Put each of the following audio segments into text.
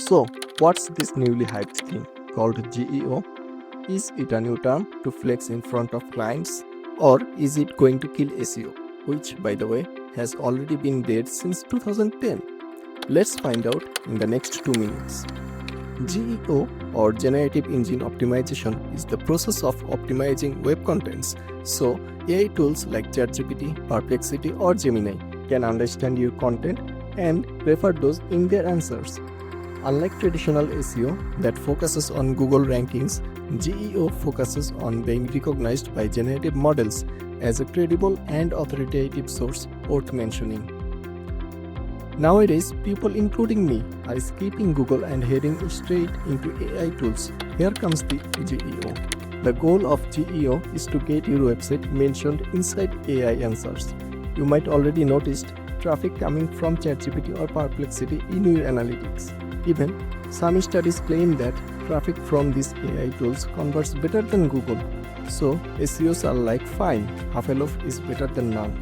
So, what's this newly hyped thing called GEO? Is it a new term to flex in front of clients? Or is it going to kill SEO, which, by the way, has already been dead since 2010? Let's find out in the next 2 minutes. GEO or Generative Engine Optimization is the process of optimizing web contents. So, AI tools like ChatGPT, Perplexity, or Gemini can understand your content and prefer those in their answers. Unlike traditional SEO that focuses on Google rankings, GEO focuses on being recognized by generative models as a credible and authoritative source worth mentioning. Nowadays, people including me are skipping Google and heading straight into AI tools. Here comes the GEO. The goal of GEO is to get your website mentioned inside AI answers. You might already noticed traffic coming from ChatGPT or Perplexity in your analytics. Even some studies claim that traffic from these AI tools converts better than Google. So SEOs are like, fine, half a loaf is better than none.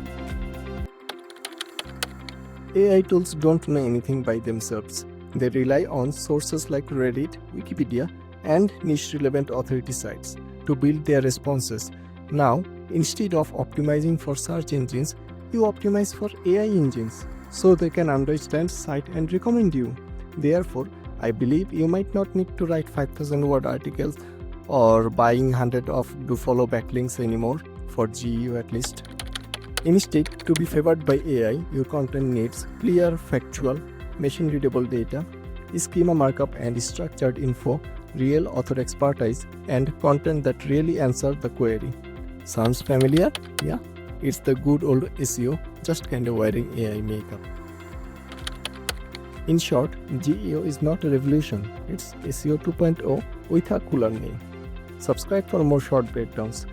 AI tools don't know anything by themselves. They rely on sources like Reddit, Wikipedia, and niche-relevant authority sites to build their responses. Now, instead of optimizing for search engines, you optimize for AI engines so they can understand, cite, and recommend you. Therefore, I believe you might not need to write 5,000-word articles or buying 100 of do-follow backlinks anymore, for GEO at least. Instead, to be favored by AI, your content needs clear, factual, machine-readable data, schema markup and structured info, real author expertise, and content that really answers the query. Sounds familiar? Yeah, it's the good old SEO, just kind of wearing AI makeup. In short, GEO is not a revolution, it's SEO 2.0 with a cooler name. Subscribe for more short breakdowns.